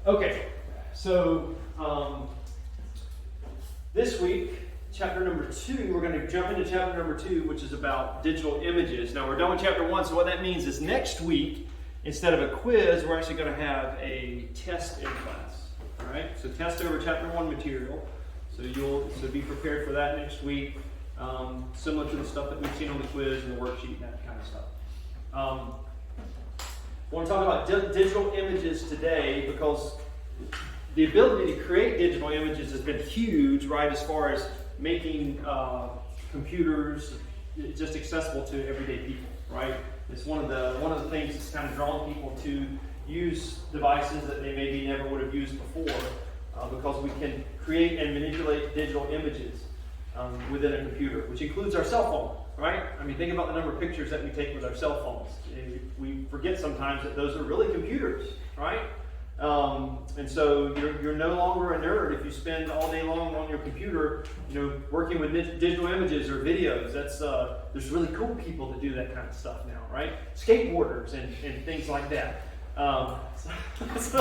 Okay, so this week, chapter number 2, we're going to jump into chapter number 2, which is about digital images. Now we're done with chapter 1, so what that means is next week, instead of a quiz, we're actually going to have a test in class. All right, so test over chapter 1 material. So be prepared for that next week, similar to the stuff that we've seen on the quiz and the worksheet and that kind of stuff. I want to talk about digital images today because the ability to create digital images has been huge, right, as far as making computers just accessible to everyday people, right? It's one of the things that's kind of drawn people to use devices that they maybe never would have used before because we can create and manipulate digital images within a computer, which includes our cell phone, right? I mean, think about the number of pictures that we take with our cell phones. We forget sometimes that those are really computers, right? And so you're no longer a nerd if you spend all day long on your computer, working with digital images or videos. There's really cool people that do that kind of stuff now, right? Skateboarders and things like that. I'm just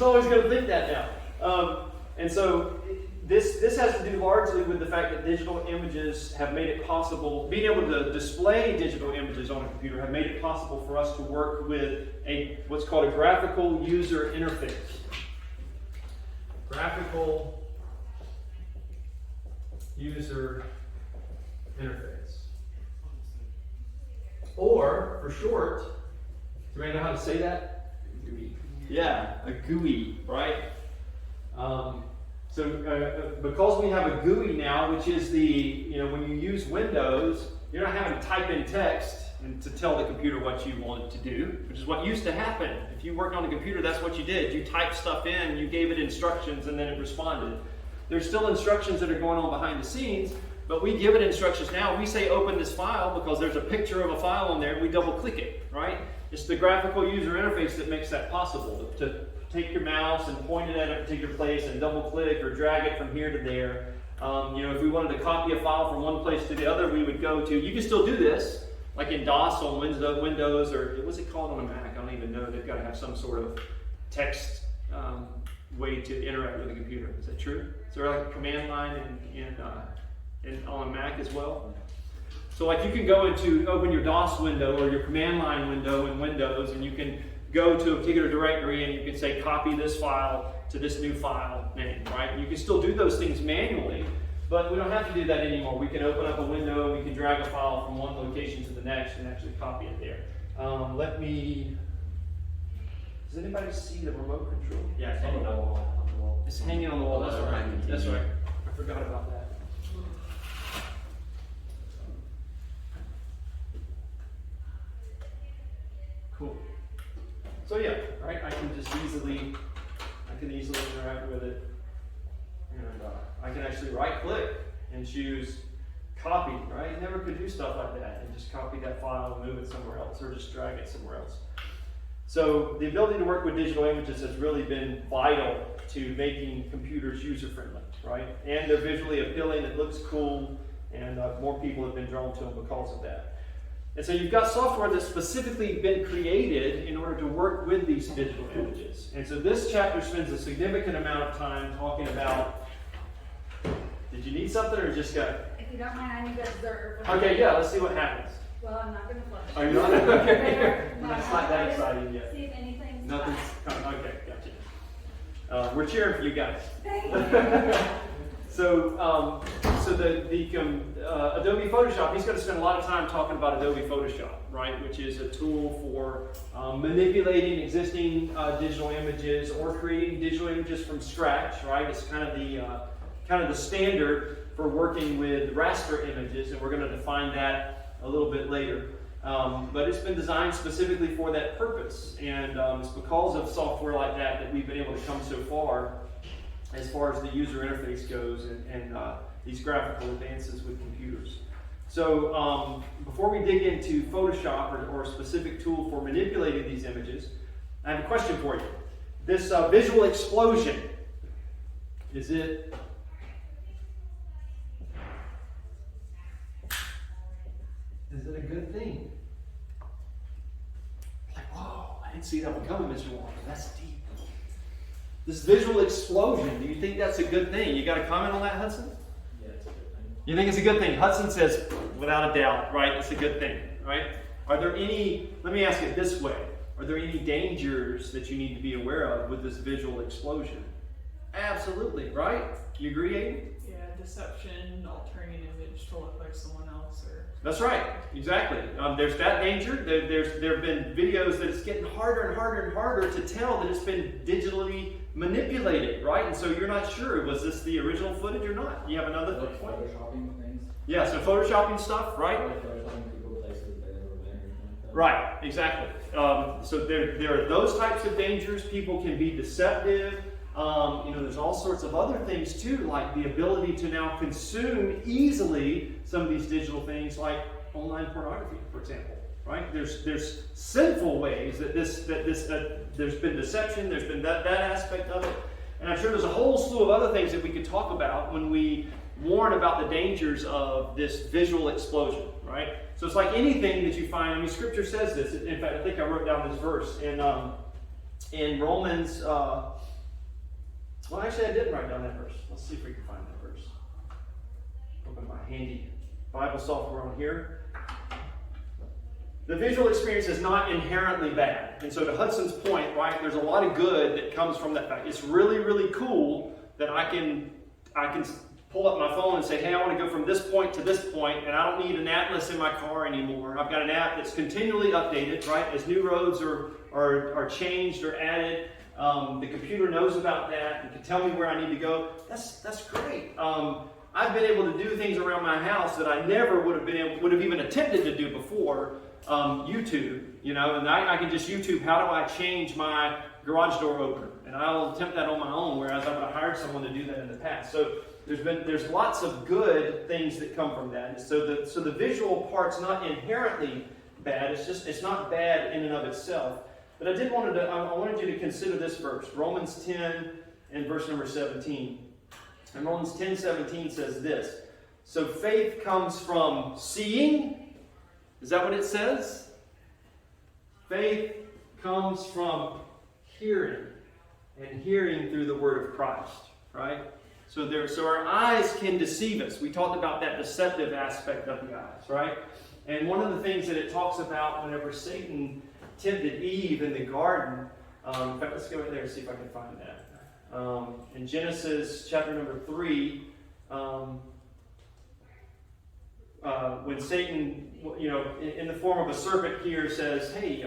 always going to think that now. And so this has to do largely with the fact that digital images have made it possible, being able to display digital images on a computer have made it possible for us to work with what's called a graphical user interface. Graphical user interface. Or, for short, do you know how to say that? GUI. Yeah, a GUI, right? Because we have a GUI now, which is when you use Windows, you're not having to type in text and to tell the computer what you want it to do, which is what used to happen. If you worked on a computer, that's what you did. You typed stuff in, you gave it instructions, and then it responded. There's still instructions that are going on behind the scenes, but we give it instructions now. We say open this file because there's a picture of a file on there, we double click it, right? It's the graphical user interface that makes that possible, to take your mouse and point it at a particular place and double click or drag it from here to there. If we wanted to copy a file from one place to the other, we would go to, you can still do this, like in DOS on Windows, or what's it called on a Mac? I don't even know. They've got to have some sort of text way to interact with the computer. Is that true? Is there like a command line on a Mac as well? So like you can go open your DOS window or your command line window in Windows, and you can go to a particular directory and you can say copy this file to this new file name, right? You can still do those things manually, but we don't have to do that anymore. We can open up a window and we can drag a file from one location to the next and actually copy it there. Does anybody see the remote control? Yeah, it's hanging on the wall. It's hanging on the wall, that's right. That's right. I forgot about that. Cool. So yeah, right, I can easily interact with it. And I can actually right click and choose copy, right? Never could do stuff like that and just copy that file and move it somewhere else or just drag it somewhere else. So the ability to work with digital images has really been vital to making computers user-friendly, right? And they're visually appealing, it looks cool, and more people have been drawn to them because of that. And so you've got software that's specifically been created in order to work with these digital images. And so this chapter spends a significant amount of time talking about, did you need something or just got it? If you don't mind, I need to observe. Okay, yeah, let's see what happens. Well, I'm not going to flush. Are you not? Okay. No, That's not that exciting yet. See if anything's Nothing's coming. Okay, gotcha. We're cheering for you guys. Thank you. So the Adobe Photoshop, he's going to spend a lot of time talking about Adobe Photoshop, right? Which is a tool for manipulating existing digital images or creating digital images from scratch, right? It's kind of the standard for working with raster images, and we're going to define that a little bit later. But it's been designed specifically for that purpose, and it's because of software like that we've been able to come so far as the user interface goes and these graphical advances with computers. So before we dig into Photoshop or a specific tool for manipulating these images, I have a question for you. This visual explosion, is it a good thing? Like, whoa, I didn't see that one coming, Mr. Walker. That's deep. This visual explosion, do you think that's a good thing? You got a comment on that, Hudson? Yeah, it's a good thing. You think it's a good thing? Hudson says, without a doubt, right? It's a good thing, right? Are there any, let me ask it this way. Are there any dangers that you need to be aware of with this visual explosion? Absolutely, right? You agree, Aiden? Yeah, deception, altering an image to look like someone else, or That's right, exactly. There's that danger. There have been videos that it's getting harder and harder and harder to tell that it's been digitally manipulated, right? And so you're not sure, was this the original footage or not? You have another Like point? photoshopping things. Yeah, so photoshopping stuff, right? Like photoshopping people places that they never been or something like that. Right, exactly. So there are those types of dangers. People can be deceptive. There's all sorts of other things too, like the ability to now consume easily some of these digital things, like online pornography, for example. Right? There's sinful ways that there's been deception. There's been that aspect of it, and I'm sure there's a whole slew of other things that we could talk about when we warn about the dangers of this visual explosion. Right? So it's like anything that you find. I mean, Scripture says this. In fact, I think I wrote down this verse in Romans. Well, actually, I didn't write down that verse. Let's see if we can find that verse. Open my handy Bible software on here. The visual experience is not inherently bad. And so to Hudson's point, right, there's a lot of good that comes from that fact. It's really, really cool that I can pull up my phone and say, hey, I want to go from this point to this point, and I don't need an atlas in my car anymore. I've got an app that's continually updated, right, as new roads are changed or added. The computer knows about that and can tell me where I need to go. That's great. I've been able to do things around my house that I never would have even attempted to do before. YouTube, and I can just YouTube, how do I change my garage door opener? And I'll attempt that on my own, whereas I would have hired someone to do that in the past. So there's lots of good things that come from that. So the visual part's not inherently bad. It's not bad in and of itself. But I wanted you to consider this verse, Romans 10 and verse number 17. And Romans 10:17 says this. So faith comes from seeing. Is that what it says? Faith comes from hearing, and hearing through the word of Christ, right? So our eyes can deceive us. We talked about that deceptive aspect of the eyes, right? And one of the things that it talks about whenever Satan tempted Eve in the garden, in fact, let's go right there and see if I can find that. In Genesis chapter number 3, when Satan, in the form of a serpent here says, hey,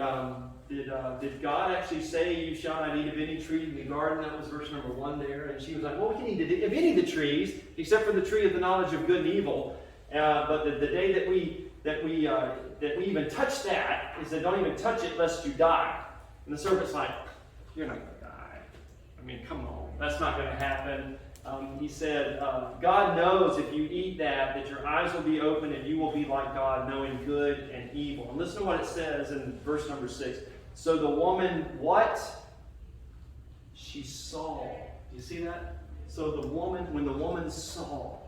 did God actually say you shall not eat of any tree in the garden? That was verse number 1 there. And she was like, well, we can eat of any of the trees except for the tree of the knowledge of good and evil. But the day that we even touch that, he said, don't even touch it lest you die. And the serpent's like, you're not going to die. I mean, come on. That's not going to happen. He said, God knows if you eat that your eyes will be open and you will be like God, knowing good and evil. And listen to what it says in verse number 6. So the woman, what? She saw. Do you see that? So when the woman saw,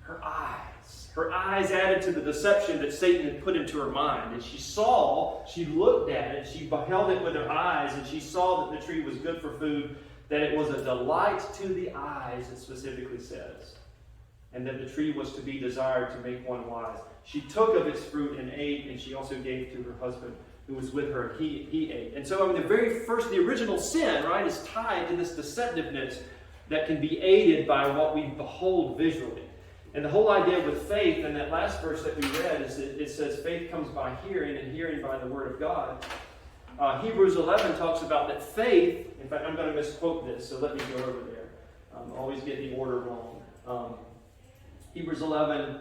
her eyes added to the deception that Satan had put into her mind. And she looked at it, she beheld it with her eyes, and she saw that the tree was good for food, that it was a delight to the eyes, it specifically says, and that the tree was to be desired to make one wise. She took of its fruit and ate, and she also gave to her husband who was with her, and he ate. And so, the original sin, right, is tied to this deceptiveness that can be aided by what we behold visually. And the whole idea with faith, in that last verse that we read, is that it says faith comes by hearing, and hearing by the word of God. Hebrews 11 talks about that faith, in fact, I'm going to misquote this, so let me go over there. Always get the order wrong. Hebrews 11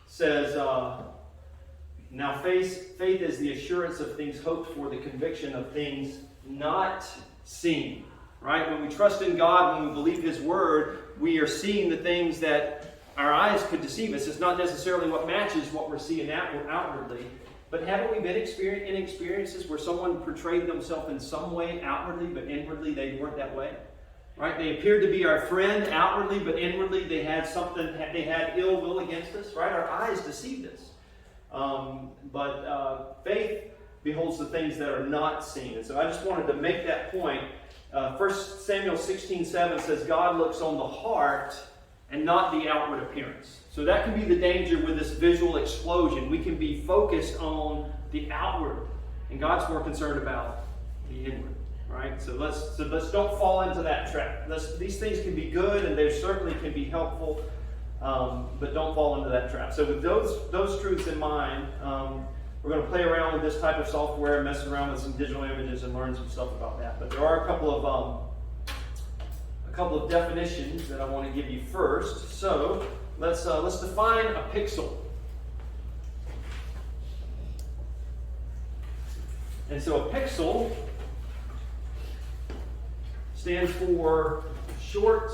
says, now faith is the assurance of things hoped for, the conviction of things not seen. Right? When we trust in God, when we believe His Word, we are seeing the things that our eyes could deceive us. It's not necessarily what matches what we're seeing outwardly. But haven't we been in experiences where someone portrayed themselves in some way outwardly, but inwardly they weren't that way? Right? They appeared to be our friend outwardly, but inwardly they had ill will against us. Right? Our eyes deceived us. But faith beholds the things that are not seen. And so I just wanted to make that point 1 Samuel 16:7 says God looks on the heart and not the outward appearance. So that can be the danger with this visual explosion. We can be focused on the outward, and God's more concerned about the inward, right? So let's don't fall into that trap. These things can be good, and they certainly can be helpful, but don't fall into that trap. So with those truths in mind, we're going to play around with this type of software, mess around with some digital images, and learn some stuff about that. But there are a couple of definitions that I want to give you first. So let's define a pixel. And so a pixel stands for short.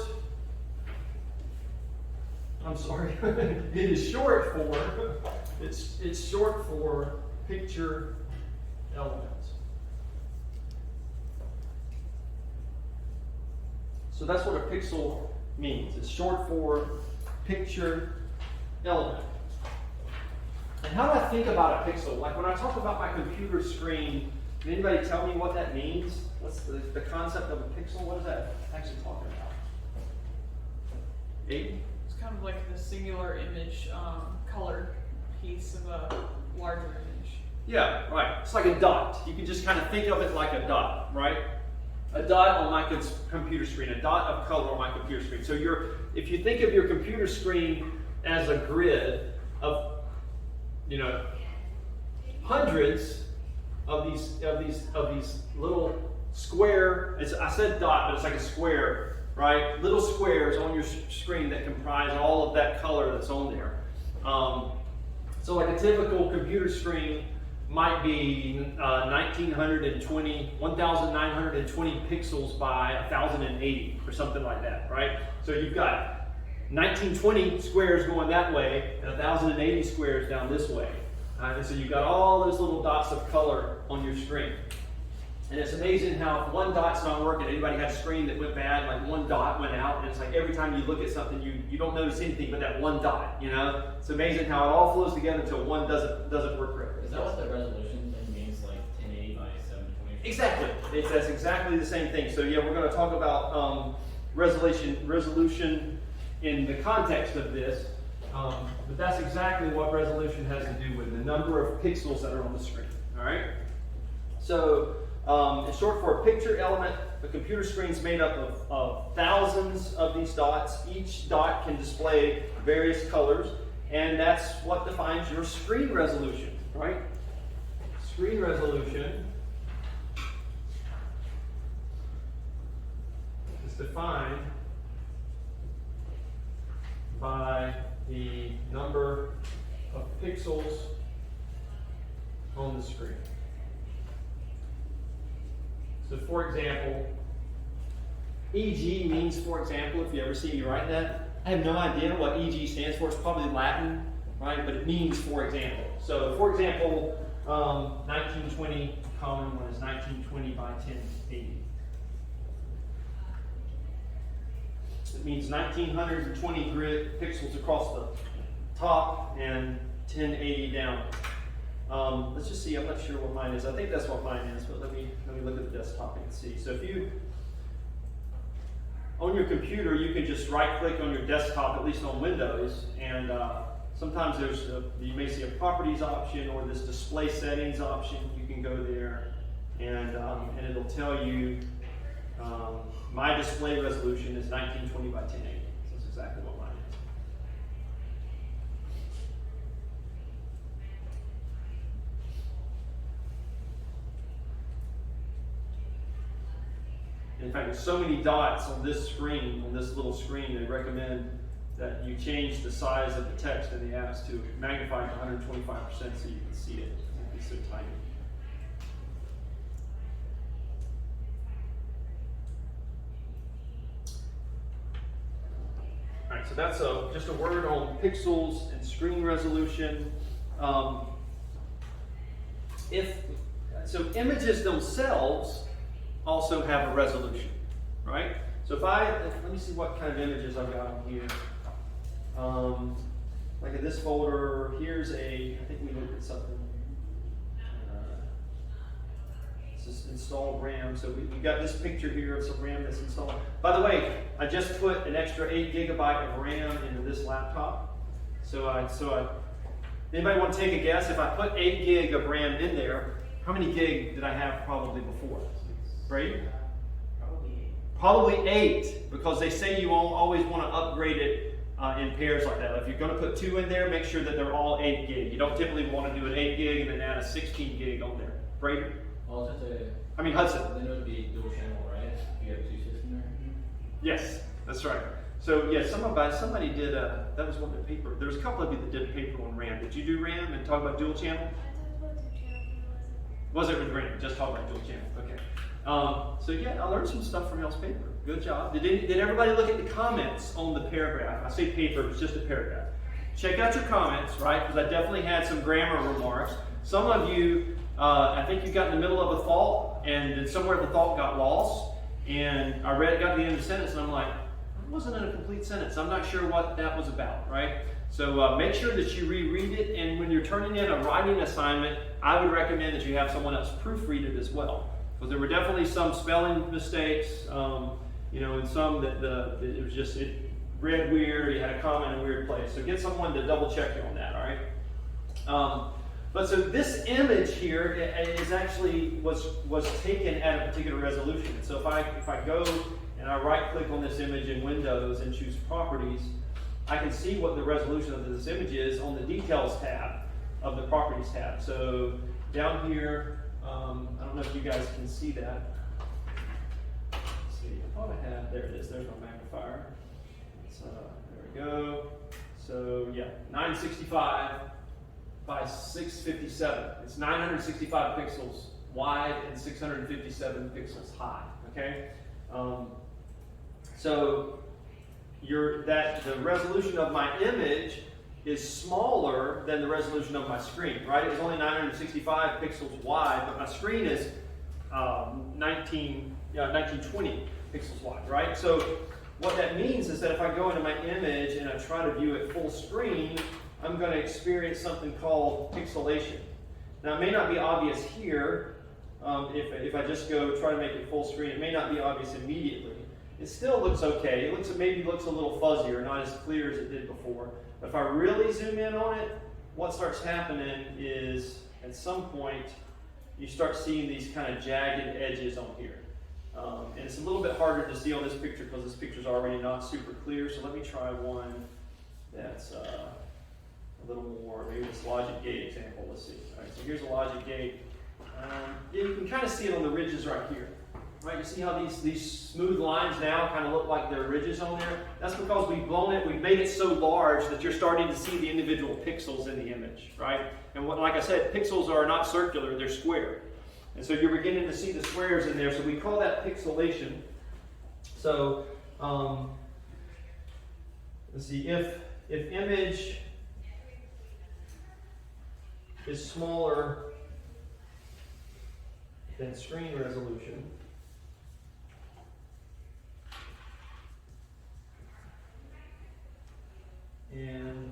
I'm sorry. It is short for. It's short for picture element. So that's what a pixel means. It's short for picture element. And how do I think about a pixel? Like when I talk about my computer screen, can anybody tell me what that means? What's the concept of a pixel? What is that actually talking about? Aiden? It's kind of like the singular image, colored piece of a larger image. Yeah, right. It's like a dot. You can just kind of think of it like a dot, right? A dot on my computer screen, a dot of color on my computer screen. So if you think of your computer screen as a grid of, hundreds of these little square. I said dot, but it's like a square, right? Little squares on your screen that comprise all of that color that's on there. So like a typical computer screen might be 1920 pixels by 1080 or something like that, right? So you've got 1920 squares going that way and 1080 squares down this way. And so you've got all those little dots of color on your screen. And it's amazing how if one dot's not working, anybody had a screen that went bad, like one dot went out, and it's like every time you look at something, you don't notice anything but that one dot, It's amazing how it all flows together until one doesn't work correctly. Is that what the resolution thing means, like 1080 by 720? Exactly. That's exactly the same thing. So yeah, we're going to talk about resolution in the context of this, but that's exactly what resolution has to do with, the number of pixels that are on the screen. All right? So it's short for a picture element. The computer screen is made up of thousands of these dots. Each dot can display various colors, and that's what defines your screen resolution, right? Screen resolution is defined by the number of pixels on the screen. So for example, EG means, for example, if you ever see me write that, I have no idea what EG stands for. It's probably Latin, right? But it means for example. So for example, 1920, common one is 1920 by 1080. It means 1920 grid pixels across the top and 1080 down. Let's just see, I'm not sure what mine is. I think that's what mine is, but let me look at the desktop and see. So if you, on your computer, you can just right click on your desktop, at least on Windows, and sometimes you may see a properties option or this display settings option. You can go there and it'll tell you my display resolution is 1920 by 1080. So that's exactly what mine is. In fact, there's so many dots on this screen, on this little screen, they recommend that you change the size of the text in the apps to magnify to 125% so you can see it. It's so tiny. All right, so that's just a word on pixels and screen resolution. So images themselves also have a resolution, right? So let me see what kind of images I've got on here. Like in this folder, I think we looked at something. This is installed RAM. So we got this picture here of some RAM that's installed. By the way, I just put an extra 8 gigabyte of RAM into this laptop. Anybody want to take a guess? If I put 8 gig of RAM in there, how many gig did I have probably before? Brady? Probably 8, because they say you always want to upgrade it in pairs like that. If you're going to put 2 in there, make sure that they're all 8 gig. You don't typically want to do an 8 gig and then add a 16 gig on there. Brady? Well, Hudson. Then it would be dual channel, right? You have 2 systems there? Yes, that's right. So yeah, somebody did that was one of the paper. There was a couple of you that did a paper on RAM. Did you do RAM and talk about dual channel? Wasn't with RAM, just talk about dual channel. Okay. So yeah, I learned some stuff from y'all's paper. Good job. Did everybody look at the comments on the paragraph? I say paper, it's just a paragraph. Check out your comments, right? Because I definitely had some grammar remarks. Some of you, I think you got in the middle of a thought, and then somewhere the thought got lost, and I got to the end of the sentence, and I'm like, it wasn't in a complete sentence. I'm not sure what that was about, right? So make sure that you reread it, and when you're turning in a writing assignment, I would recommend that you have someone else proofread it as well. Because there were definitely some spelling mistakes, and some that it was just, it read weird, or you had a comma in a weird place. So get someone to double check you on that, all right? But so this image here is actually was taken at a particular resolution. So if I go and I right click on this image in Windows and choose Properties, I can see what the resolution of this image is on the Details tab of the Properties tab. So down here, I don't know if you guys can see that. Let's see, I thought I had, there it is, there's my magnifier. There we go. So yeah, 965 by 657. It's 965 pixels wide and 657 pixels high, okay? So the resolution of my image is smaller than the resolution of my screen, right? It was only 965 pixels wide, but my screen is 1920 pixels wide, right? So what that means is that if I go into my image and I try to view it full screen, I'm going to experience something called pixelation. Now it may not be obvious here. If I just go try to make it full screen, it may not be obvious immediately. It still looks okay. Maybe looks a little fuzzier, not as clear as it did before. But if I really zoom in on it, what starts happening is at some point you start seeing these kind of jagged edges on here. And it's a little bit harder to see on this picture because this picture is already not super clear. So let me try one that's a little more, maybe this logic gate example. Let's see. All right, so here's a logic gate. Yeah, you can kind of see it on the ridges right here. Right, you see how these smooth lines now kind of look like they're ridges on there? That's because we've made it so large that you're starting to see the individual pixels in the image, right? And like I said, pixels are not circular, they're square. And so you're beginning to see the squares in there, so we call that pixelation. So, let's see, if image is smaller than screen resolution, and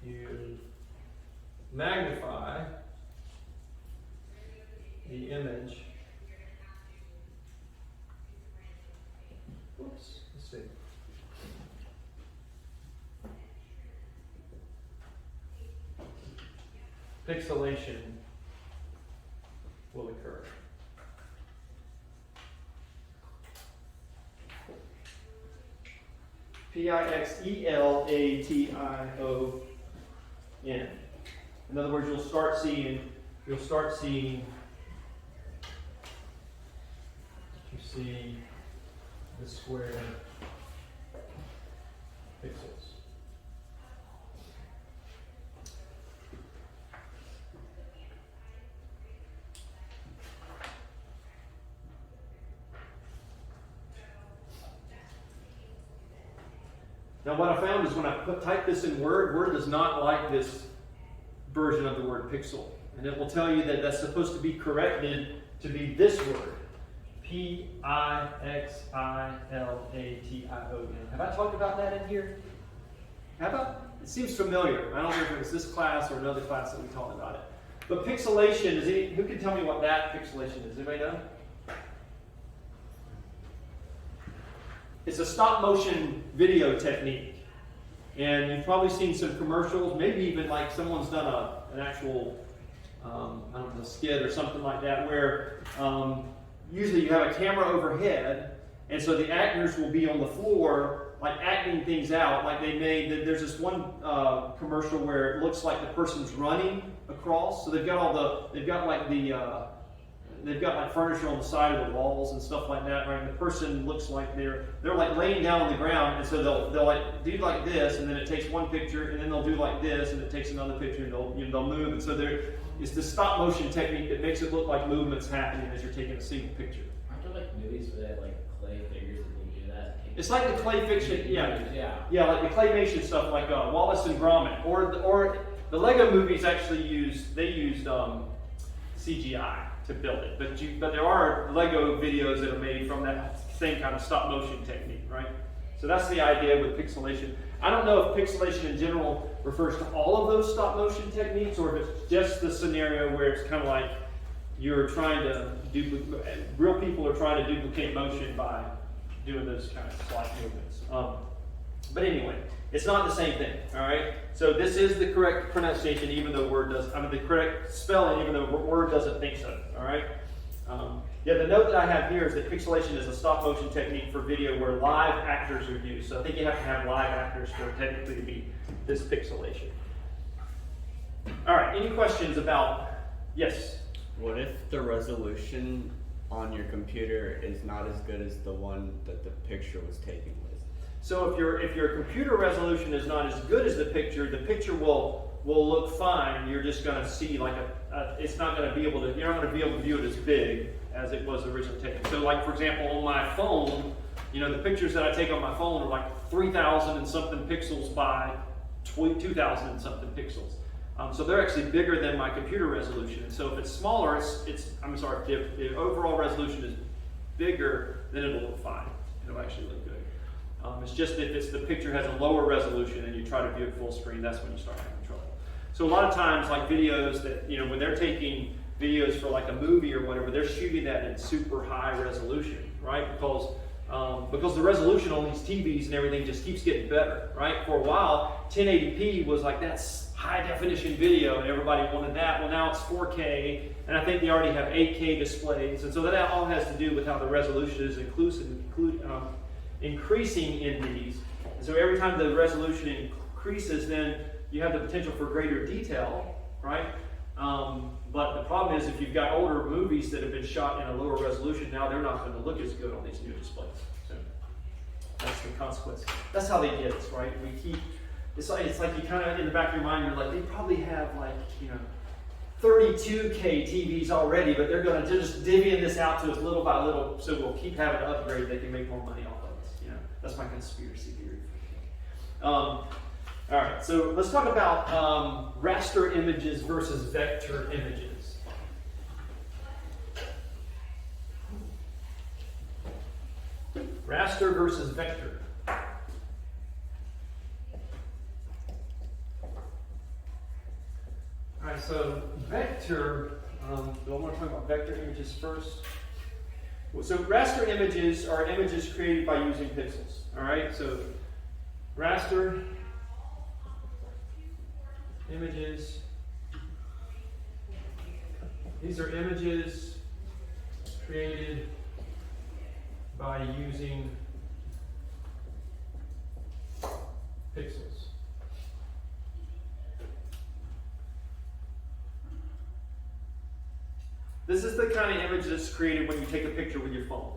you magnify the image. Whoops, let's see. Pixelation will occur. Pixelation. In other words, you'll start seeing you see the square pixels. Now what I found is when I type this in Word does not like this version of the word pixel. And it will tell you that that's supposed to be corrected to be this word. Pixilation. Have I talked about that in here? Have I? It seems familiar. I don't know if it was this class or another class that we talked about it. But pixelation, who can tell me what that pixelation is? Anybody know? It's a stop motion video technique. And you've probably seen some commercials, maybe even like someone's done an actual, I don't know, a skit or something like that, where usually you have a camera overhead, and so the actors will be on the floor, like acting things out. Like there's this one commercial where it looks like the person's running across. So they've got like furniture on the side of the walls and stuff like that, right? And the person looks like they're like laying down on the ground, and so they'll like do like this, and then it takes one picture, and then they'll do like this, and it takes another picture, and they'll move. And so it's this stop motion technique that makes it look like movement's happening as you're taking a single picture. Aren't there like movies where they have like clay figures that will do that? It's like the clay fiction, Yeah. like the claymation stuff, like Wallace and Gromit, or the Lego movies actually used CGI to build it, but there are Lego videos that are made from that same kind of stop motion technique, right? So that's the idea with pixelation. I don't know if pixelation in general refers to all of those stop motion techniques, or if it's just the scenario where it's kind of like you're trying to real people are trying to duplicate motion by doing those kind of slight movements. But anyway, it's not the same thing, all right? So this is the correct pronunciation, even though the correct spelling, even though Word doesn't think so, all right? The note that I have here is that pixelation is a stop motion technique for video where live actors are used. So I think you have to have live actors for it technically to be this pixelation. All right, any questions about, yes? What if the resolution on your computer is not as good as the one that the picture was taken with? So if your computer resolution is not as good as the picture will look fine. You're just going to see like it's not going to be able to, you're not going to be able to view it as big as it was originally taken. So like for example on my phone, the pictures that I take on my phone are like 3,000 and something pixels by 2,000 and something pixels. So they're actually bigger than my computer resolution. And so if it's smaller, if the overall resolution is bigger, then it'll look fine. It'll actually look good. It's just if the picture has a lower resolution and you try to view it full screen, that's when you start having trouble. So a lot of times, like videos that, when they're taking videos for like a movie or whatever, they're shooting that in super high resolution, right? Because the resolution on these TVs and everything just keeps getting better, right? For a while, 1080p was like that's high definition video and everybody wanted that. Well, now it's 4K, and I think they already have 8K displays. And so that all has to do with how the resolution is increasing in these. And so every time the resolution increases, then you have the potential for greater detail, right? But the problem is if you've got older movies that have been shot in a lower resolution, now they're not going to look as good on these new displays. So that's the consequence. That's how they get us, right? It's like you kind of, in the back of your mind, you're like, they probably have like, 32K TVs already, but they're going to just divvy this out to us little by little, so we'll keep having to upgrade. They can make more money off of us. That's my conspiracy theory. All right, so let's talk about raster images versus vector images. Raster versus vector. All right, so vector, do I want to talk about vector images first? So raster images are images created by using pixels. All right, so raster images. These are images created by using pixels. This is the kind of image that's created when you take a picture with your phone.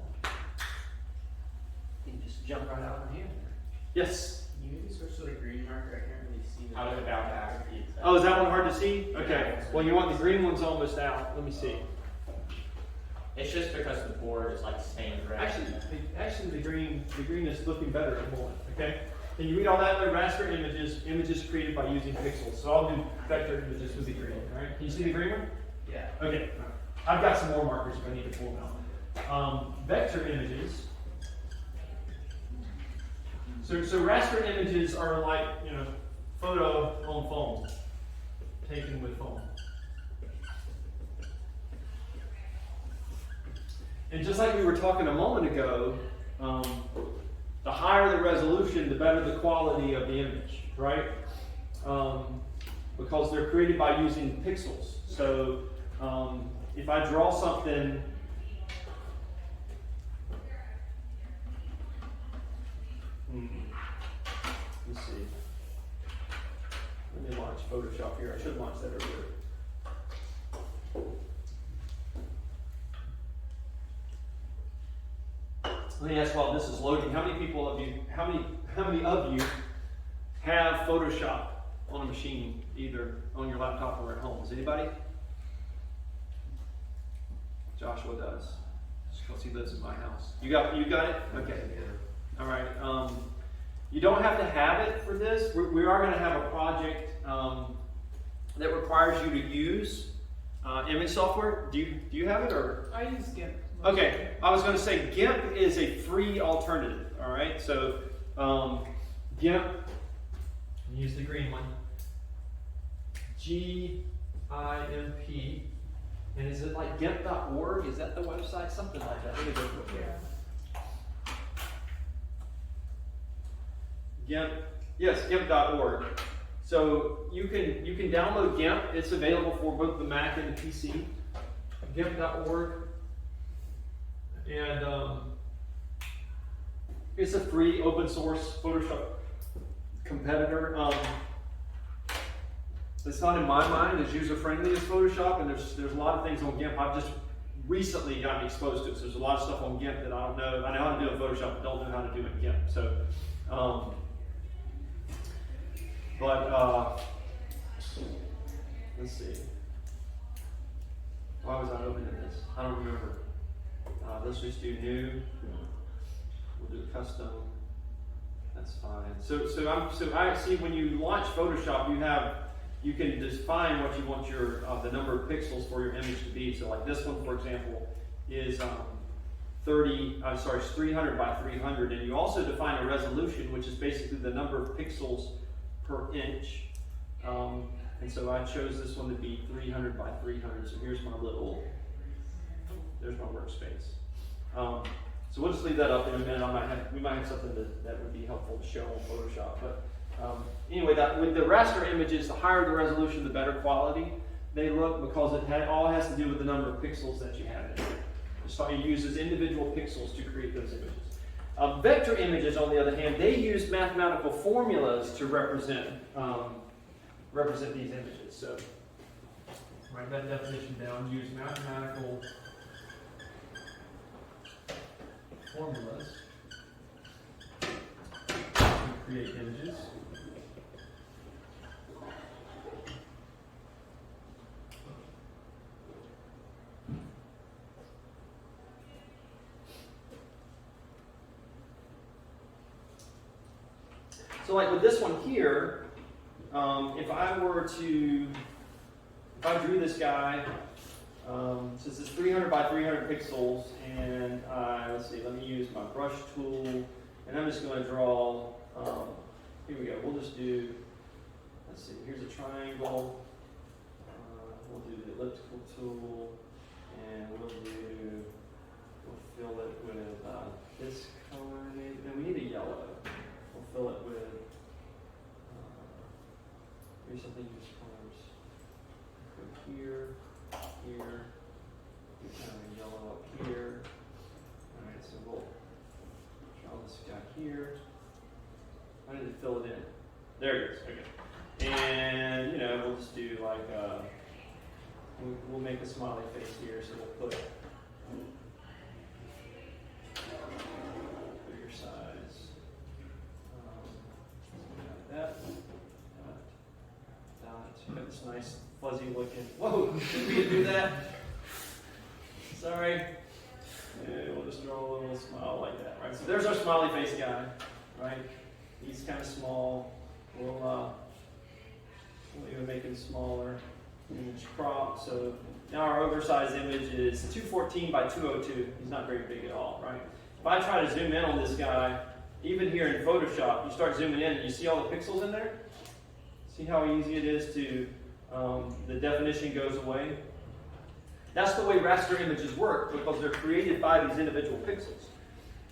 You just jump right out in here. Yes? You maybe switch to the green marker. I can't really see the I was about to ask you. Oh, is that one hard to see? Okay. Well, you want the green one's almost out. Let me see. It's just because the board is like stained red. Actually, the green is looking better at the moment. Okay. Can you read all that? There, raster images created by using pixels. So I'll do vector images with the green. All right. Can you see the green one? Yeah. Okay. I've got some more markers if I need to pull them out. Vector images. So raster images are like, photo on phone, taken with phone. And just like we were talking a moment ago, the higher the resolution, the better the quality of the image, right? Because they're created by using pixels. So if I draw something, let's see. Let me launch Photoshop here. I should launch that earlier. Let me ask while this is loading, how many of you have Photoshop on a machine, either on your laptop or at home? Is anybody? Joshua does, just because he lives in my house. You got it? Okay. All right. You don't have to have it for this. We are going to have a project that requires you to use image software. Do you have it, or? I use GIMP. Okay, I was going to say GIMP is a free alternative. All right, so GIMP. Use the green one. GIMP. And is it like GIMP.org? Is that the website? Something like that. Let me go look here. GIMP. Yes, GIMP.org. So you can download GIMP. It's available for both the Mac and the PC. GIMP.org. And it's a free open source Photoshop competitor. It's not in my mind as user friendly as Photoshop, and there's a lot of things on GIMP I've just recently gotten exposed to. So there's a lot of stuff on GIMP that I don't know. I know how to do in Photoshop, but don't know how to do it in GIMP. So, let's see. Why was I opening this? I don't remember. Let's just do new. We'll do custom. That's fine. So I see when you launch Photoshop, you can define what you want your the number of pixels for your image to be. So like this one, for example, is 300 by 300, and you also define a resolution, which is basically the number of pixels per inch. And so I chose this one to be 300 by 300. So here's there's my workspace. So we'll just leave that up in a minute. We might have something that would be helpful to show on Photoshop. But anyway, with the raster images, the higher the resolution, the better quality they look, because it all has to do with the number of pixels that you have in it. So it uses individual pixels to create those images. Vector images, on the other hand, they use mathematical formulas to represent these images. So write that definition down. Use mathematical formulas to create images. So like with this one here, if I drew this guy, since it's 300 by 300 pixels, and let's see, let me use my brush tool, and I'm just going to draw, here we go, we'll just do, let's see, here's a triangle, we'll do the elliptical tool, and we'll fill it with this color, and we need a yellow. We'll fill it with, here's something use colors. Go here, here, kind of a yellow up here. Alright, so we'll draw this guy here. I need to fill it in. There it is, okay. And, we'll just do like, we'll make a smiley face here, so we'll put bigger size. That. Got this nice fuzzy looking. Whoa! Did we do that? Sorry. Yeah, we'll just draw a little smile like that, right? So there's our smiley face guy, right? He's kind of small. We'll even make him smaller. Image crop. So now our oversized image is 214 by 202. He's not very big at all, right? If I try to zoom in on this guy, even here in Photoshop, you start zooming in and you see all the pixels in there? See how easy it is to, the definition goes away? That's the way raster images work, because they're created by these individual pixels.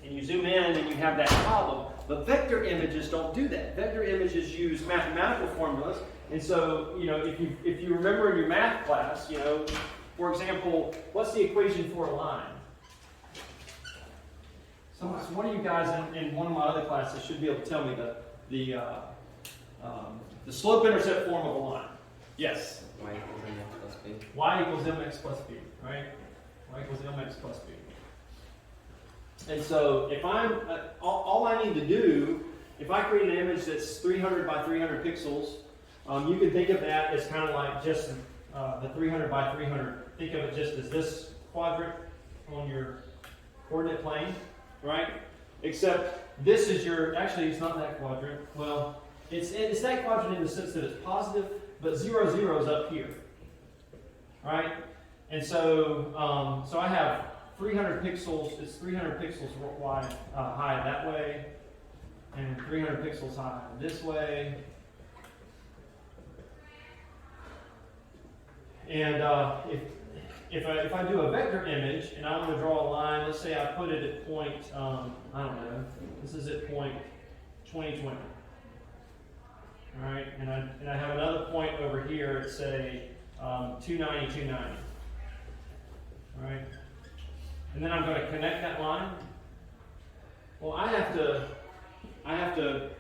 And you zoom in and you have that problem. But vector images don't do that. Vector images use mathematical formulas. And so, if you remember in your math class, for example, what's the equation for a line? So one of you guys in one of my other classes should be able to tell me the slope-intercept form of a line. Yes? Y equals mx plus b. Y equals mx plus b, right? Y equals mx plus b. And so if I'm, all I need to do, if I create an image that's 300 by 300 pixels, you can think of that as kind of like just the 300 by 300. Think of it just as this quadrant on your coordinate plane, right? Except this is actually it's not that quadrant. Well, it's that quadrant in the sense that it's positive, but 0, 0 is up here, right? And so, so I have 300 pixels, it's 300 pixels wide, high that way, and 300 pixels high this way. And if I do a vector image and I want to draw a line, let's say I put it at point, I don't know, this is at point 2020. All right, and I have another point over here at say 290, 290. All right. And then I'm going to connect that line. Well, I have to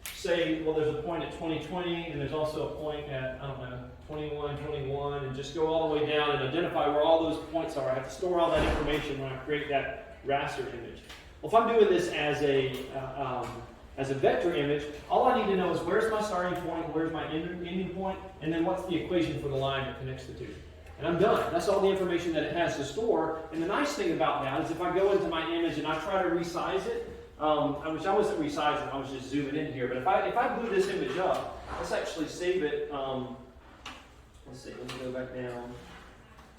say, well, there's a point at 2020, and there's also a point at, I don't know, 21, 21, and just go all the way down and identify where all those points are. I have to store all that information when I create that raster image. Well, if I'm doing this as a vector image, all I need to know is where's my starting point, where's my ending point, and then what's the equation for the line that connects the two. And I'm done. That's all the information that it has to store. And the nice thing about that is if I go into my image and I try to resize it, which I wasn't resizing, I was just zooming in here. But if I blew this image up, let's actually save it. Let's see, let me go back down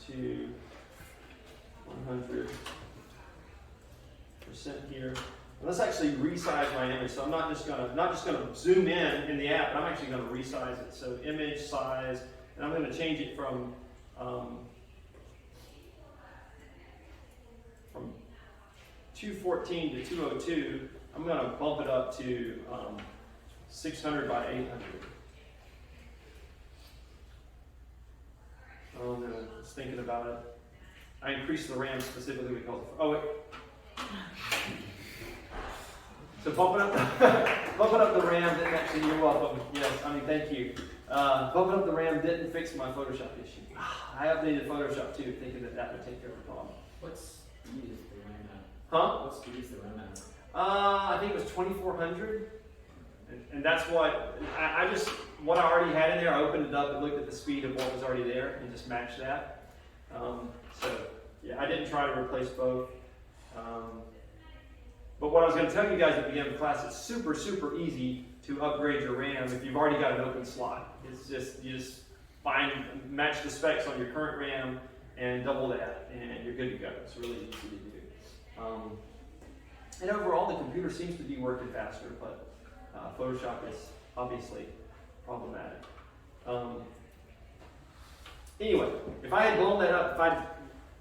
to 100% here. And let's actually resize my image. So I'm not just gonna zoom in the app, but I'm actually gonna resize it. So image size, and I'm gonna change it from 214 to 202, I'm going to bump it up to 600 by 800. Oh no, I was thinking about it. I increased the RAM specifically because, oh wait. So bumping up the RAM didn't actually, you're welcome. Yes, thank you. Bumping up the RAM didn't fix my Photoshop issue. I updated Photoshop too, thinking that would take care of the problem. What speed is the RAM at? Huh? What speed is the RAM at? I think it was 2400. And that's what, what I already had in there, I opened it up and looked at the speed of what was already there and just matched that. So, yeah, I didn't try to replace both. But what I was going to tell you guys at the beginning of the class, it's super, super easy to upgrade your RAM if you've already got an open slot. It's just, you just match the specs on your current RAM and double that, and you're good to go. It's really easy to do. And overall, the computer seems to be working faster, but Photoshop is obviously problematic. Anyway, if I had blown that up,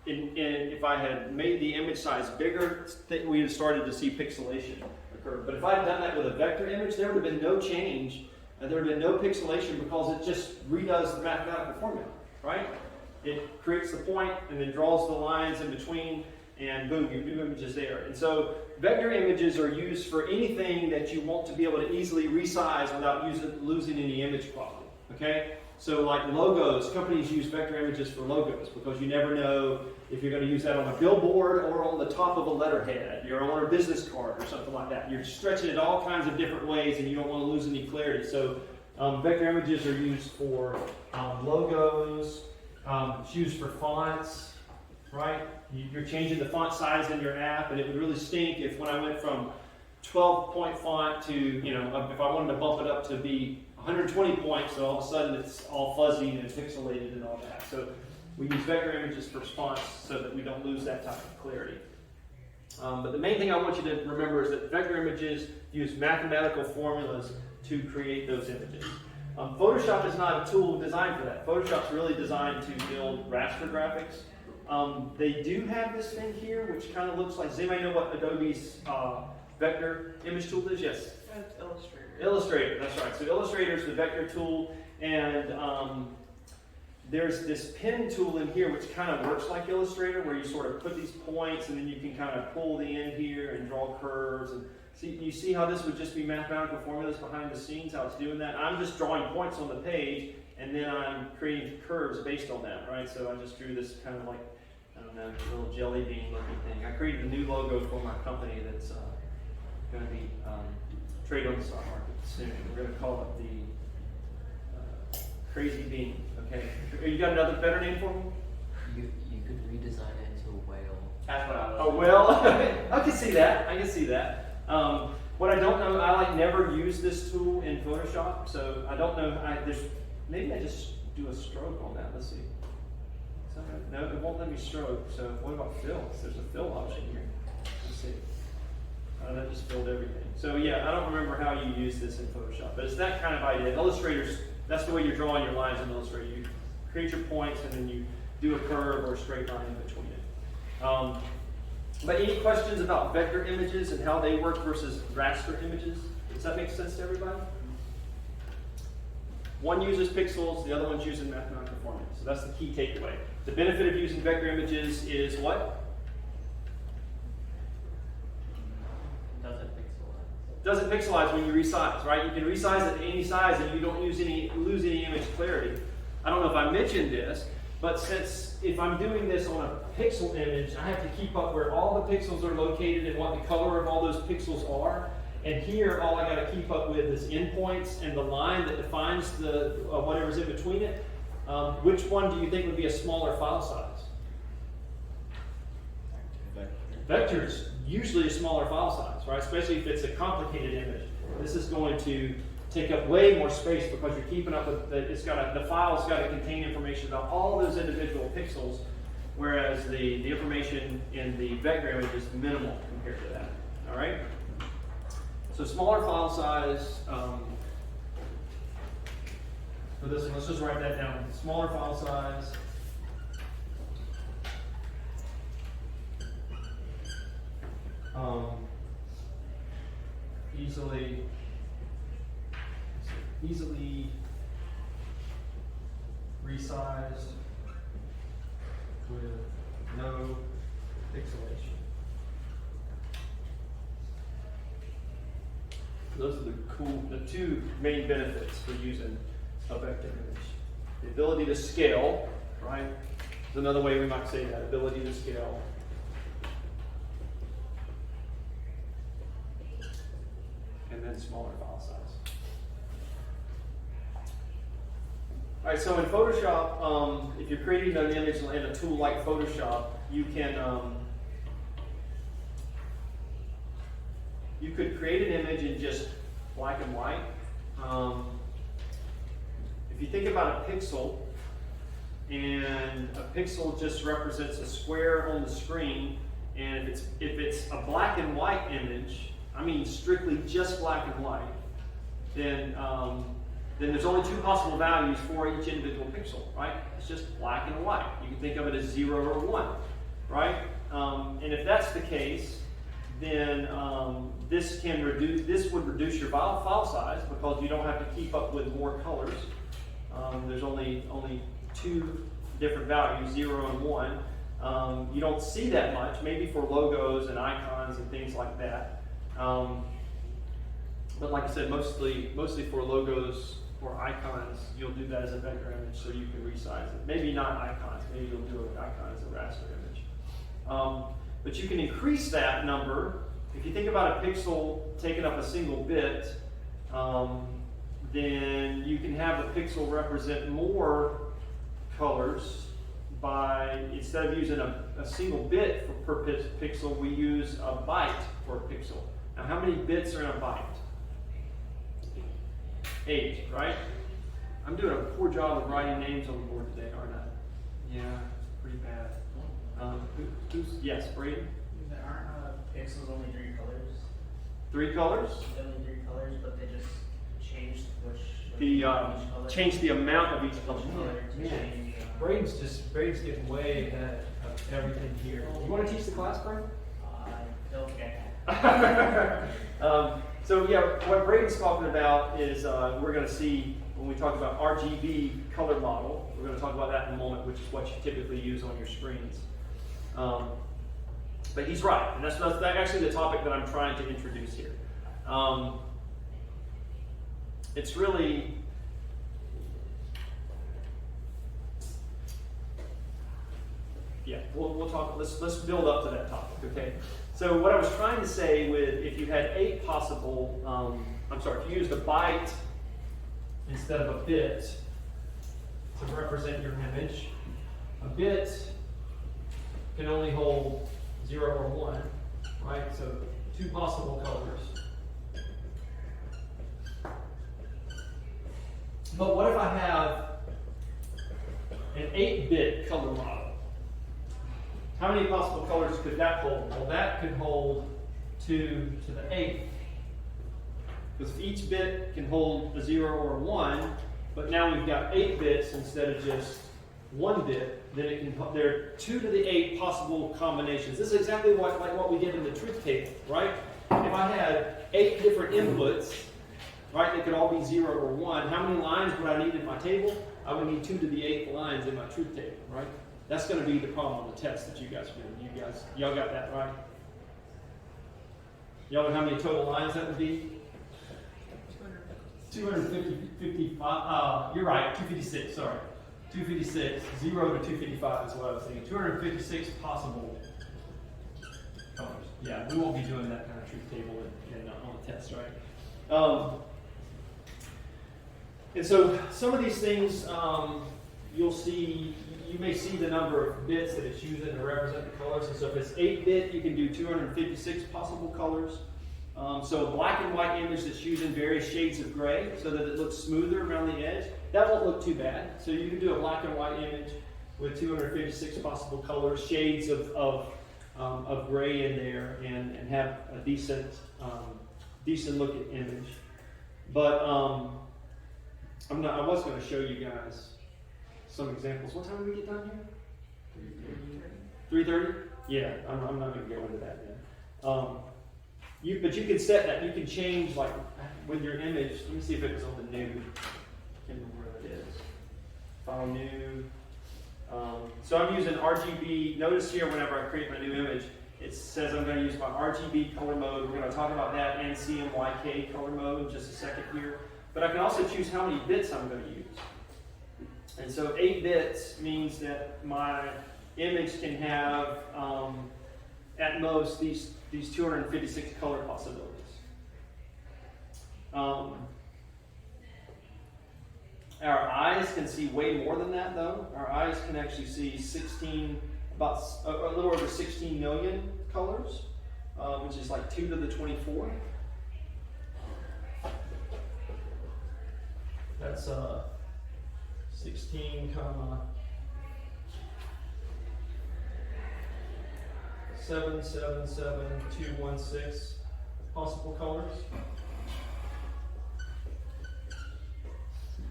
if I had made the image size bigger, we would have started to see pixelation occur. But if I had done that with a vector image, there would have been no change, and there would have been no pixelation because it just redoes the mathematical formula, right? It creates the point and then draws the lines in between, and boom, your new image is there. And so vector images are used for anything that you want to be able to easily resize without losing any image quality, okay? So like logos, companies use vector images for logos because you never know if you're going to use that on a billboard or on the top of a letterhead, you're on a business card or something like that. You're stretching it all kinds of different ways and you don't want to lose any clarity. So vector images are used for logos, it's used for fonts, right? You're changing the font size in your app, and it would really stink if when I went from 12-point font to, if I wanted to bump it up to be 120 points, so all of a sudden it's all fuzzy and pixelated and all that. So we use vector images for fonts so that we don't lose that type of clarity. But the main thing I want you to remember is that vector images use mathematical formulas to create those images. Photoshop is not a tool designed for that. Photoshop's really designed to build raster graphics. They do have this thing here, which kind of looks like, does anybody know what Adobe's vector image tool is? Yes? That's Illustrator. Illustrator, that's right. So Illustrator is the vector tool, and there's this pen tool in here which kind of works like Illustrator, where you sort of put these points and then you can kind of pull the end here and draw curves. And see, you see how this would just be mathematical formulas behind the scenes, how it's doing that? I'm just drawing points on the page, and then I'm creating curves based on that, right? So I just drew this kind of like, I don't know, little jelly bean looking thing. I created a new logo for my company that's going to be traded on the stock market soon. We're going to call it the Crazy Bean. Okay. You got another better name for me? You could redesign it into a whale. That's what I was. Oh, well, I can see that. I can see that. What I don't know, I like never use this tool in Photoshop, so I don't know. Maybe I just do a stroke on that. Let's see. No, it won't let me stroke. So what about fill? There's a fill option here. Let's see. That just filled everything. So yeah, I don't remember how you use this in Photoshop, but it's that kind of idea. Illustrator's, that's the way you're drawing your lines in Illustrator. You create your points and then you do a curve or a straight line in between it. But any questions about vector images and how they work versus raster images? Does that make sense to everybody? One uses pixels, the other one's using mathematical formulas. So that's the key takeaway. The benefit of using vector images is what? Doesn't pixelize when you resize, right? You can resize it to any size and you don't lose any image clarity. I don't know if I mentioned this, but since if I'm doing this on a pixel image, I have to keep up where all the pixels are located and what the color of all those pixels are. And here, all I got to keep up with is endpoints and the line that defines the whatever's in between it. Which one do you think would be a smaller file size? Vector's usually a smaller file size, right? Especially if it's a complicated image. This is going to take up way more space because you're keeping up with the file's got to contain information about all those individual pixels, whereas the information in the vector image is minimal compared to that. All right. So smaller file size. For this one, let's just write that down. Smaller file size. Easily resized with no pixelation. Those are the two main benefits for using a vector image. The ability to scale, right? Is another way we might say that, ability to scale. And then smaller file size. All right, so in Photoshop, if you're creating an image in a tool like Photoshop, you could create an image in just black and white. If you think about a pixel, and a pixel just represents a square on the screen, and if it's a black and white image, I mean strictly just black and white, then there's only two possible values for each individual pixel, right? It's just black and white. You can think of it as 0 or 1, right? And if that's the case, then this would reduce your file size because you don't have to keep up with more colors. There's only two different values, 0 and 1. You don't see that much, maybe for logos and icons and things like that. But like I said, mostly for logos or icons, you'll do that as a vector image so you can resize it. Maybe not icons, maybe you'll do an icon as a raster image. But you can increase that number. If you think about a pixel taking up a single bit, then you can have a pixel represent more colors by, instead of using a single bit per pixel, we use a byte for a pixel. Now, how many bits are in a byte? 8, right? I'm doing a poor job of writing names on the board today, aren't I? Yeah, pretty bad. Yes, Brady? There aren't pixels only 3 colors. 3 colors? Only 3 colors, but they just changed The change the amount of each color. color to Man. change. Braden's getting way ahead of everything here. You want to teach the class, Brian? Don't think I can. So yeah, what Braden's talking about is we're going to see when we talk about RGB color model. We're going to talk about that in a moment, which is what you typically use on your screens. But he's right, and that's actually the topic that I'm trying to introduce here. It's really we'll talk. Let's build up to that topic, okay? So what I was trying to say with if you had 8 possible, if you used a byte instead of a bit to represent your image, a bit can only hold 0 or 1, right? So 2 possible colors. But what if I have an 8-bit color model? How many possible colors could that hold? Well, that could hold 2 to the 8th. Because if each bit can hold a 0 or a 1, but now we've got 8 bits instead of just 1 bit, then it can, there are 2 to the 8 possible combinations. This is exactly like what we did in the truth table, right? If I had 8 different inputs, right, they could all be 0 or 1, how many lines would I need in my table? I would need 2 to the 8th lines in my truth table, right? That's going to be the problem on the test that you guys are doing. Y'all got that right? Y'all know how many total lines that would be? 255. You're right, 256, sorry. 256, 0 to 255 is what I was thinking. 256 possible colors. Yeah, we won't be doing that kind of truth table on the test, right? And so some of these things you may see the number of bits that it's using to represent the colors. And so if it's 8-bit, you can do 256 possible colors. So a black and white image that's using various shades of gray so that it looks smoother around the edge, that won't look too bad. So you can do a black and white image with 256 possible colors, shades of gray in there, and have a decent looking image. But I was going to show you guys some examples. What time did we get done here? 3:30? Yeah, I'm not going to go into that yet. But you can set that. You can change, like, with your image. Let me see if it was on the new. I can't remember where it is. File new. So I'm using RGB. Notice here, whenever I create my new image, it says I'm going to use my RGB color mode. We're going to talk about that and CMYK color mode in just a second here. But I can also choose how many bits I'm going to use. And so 8 bits means that my image can have, at most, these 256 color possibilities. Our eyes can see way more than that, though. Our eyes can actually see about a little over 16 million colors, which is like 2 to the 24. That's 16, 777,216 possible colors.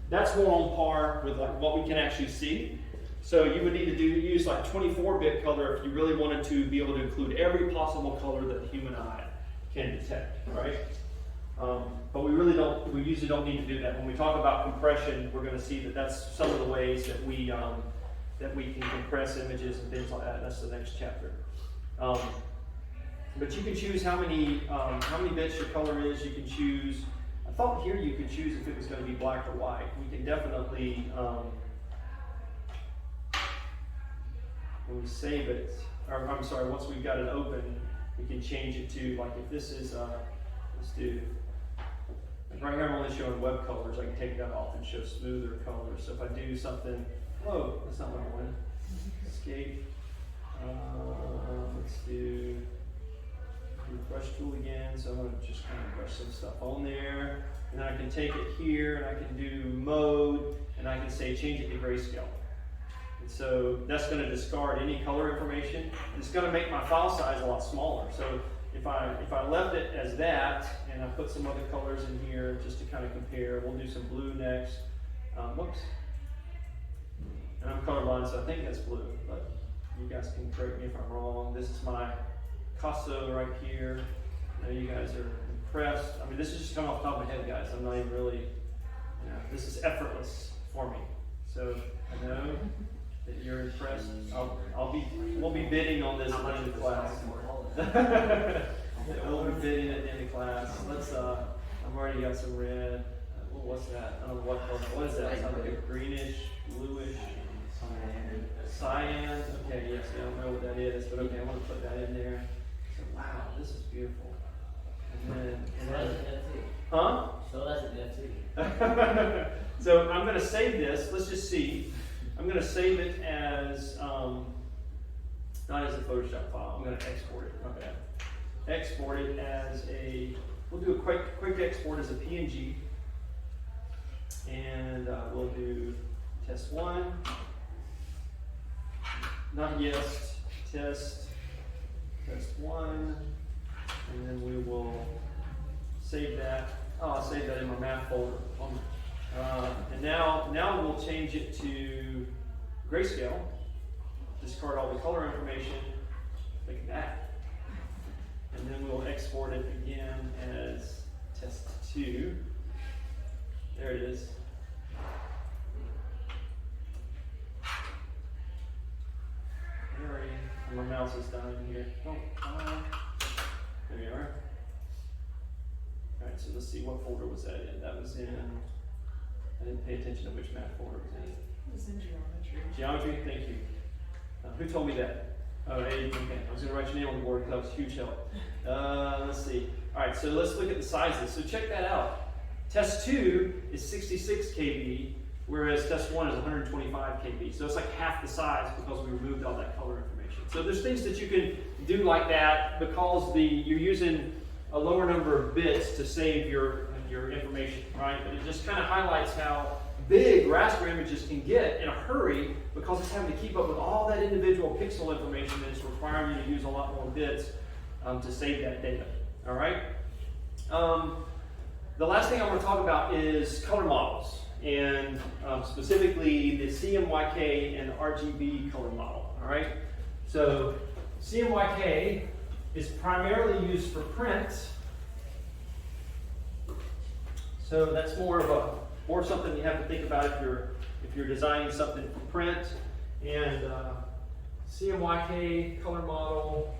That's more on par with like what we can actually see. So you would need to use like 24-bit color if you really wanted to be able to include every possible color that the human eye can detect, right? But we usually don't need to do that. When we talk about compression, we're going to see that that's some of the ways that we can compress images and things like that. That's the next chapter. But you can choose how many bits your color is. You can choose. I thought here you could choose if it was going to be black or white. We can definitely when we save it, or I'm sorry, once we've got it open, we can change it to like if this is let's do. Right here I'm only showing web colors. I can take that off and show smoother colors. So if I do something, whoa, that's not what I wanted. Escape. Let's do brush tool again. So I'm going to just kind of brush some stuff on there. And then I can take it here and I can do mode and I can say change it to grayscale. And so that's going to discard any color information. It's going to make my file size a lot smaller. So if I left it as that and I put some other colors in here just to kind of compare, we'll do some blue next. Whoops. And I'm colorblind, so I think that's blue, but You guys can correct me if I'm wrong. This is my Picasso right here. I know you guys are impressed. I mean, this is just coming off the top of my head, guys. I'm not even really, this is effortless for me. So I know that you're impressed. We'll be bidding on this at the end of class. We'll be bidding at the end of class. I've already got some red. What's that? I don't know what color. What is that? It's like a greenish, bluish. Cyan. Okay, yes, I don't know what that is, but okay, I want to put that in there. So, wow, this is beautiful. And then huh? So that's an NFT. So I'm going to save this. Let's just see. I'm going to save it as not as a Photoshop file. I'm going to export it. Okay. Export it as a. We'll do a quick export as a PNG, and we'll do test 1. Not yes. Test 1, and then we will save that. Oh, I'll save that in my math folder. And now we'll change it to grayscale. Discard all the color information. Look at that. And then we'll export it again as test 2. There it is. And my mouse is down in here. Oh, there you are. Alright, so let's see, what folder was that in? That was in, I didn't pay attention to which math folder it was in. It was in geometry. Geometry, thank you. Who told me that? Oh, hey, okay. I was going to write your name on the board because that was huge help. Let's see. Alright, so let's look at the sizes. So check that out. Test 2 is 66 KB, whereas test 1 is 125 KB. So it's like half the size because we removed all that color information. So there's things that you can do like that because you're using a lower number of bits to save your information, right? But it just kind of highlights how big raster images can get in a hurry because it's having to keep up with all that individual pixel information and it's requiring you to use a lot more bits to save that data, all right? The last thing I want to talk about is color models, and specifically the CMYK and RGB color model, all right? So CMYK is primarily used for print. So that's more something you have to think about if you're designing something for print. And CMYK color model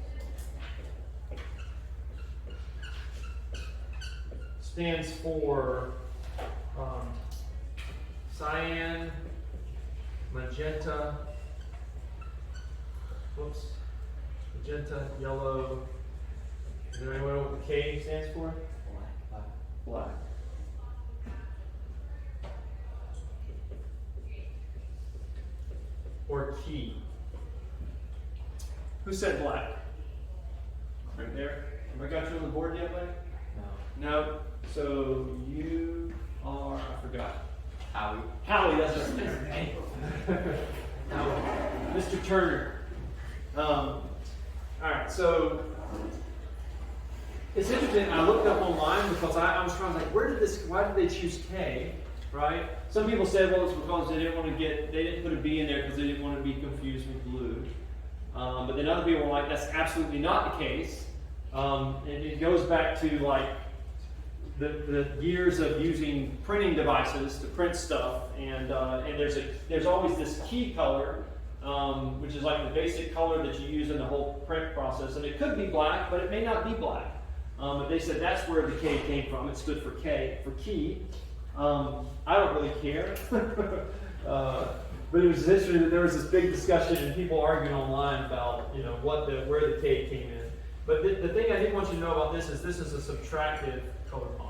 stands for cyan, magenta, magenta, yellow. Is there anyone know what the K stands for? Black. Or key. Who said black? Right there. Have I got you on the board yet, buddy? No. No. So you are, I forgot. Howie. Howie, that's his name. Mr. Turner. Alright, so it's interesting. I looked up online because I was trying to why did they choose K, right? Some people said, well, it's because they didn't put a B in there because they didn't want to be confused with blue. But then other people were like, that's absolutely not the case. And it goes back to like the years of using printing devices to print stuff, and there's always this key color, which is like the basic color that you use in the whole print process, and it could be black, but it may not be black. But they said that's where the K came from. It stood for K, for key. I don't really care, but it was interesting that there was this big discussion and people arguing online about where the K came in. But the thing I did want you to know about this is a subtractive color model.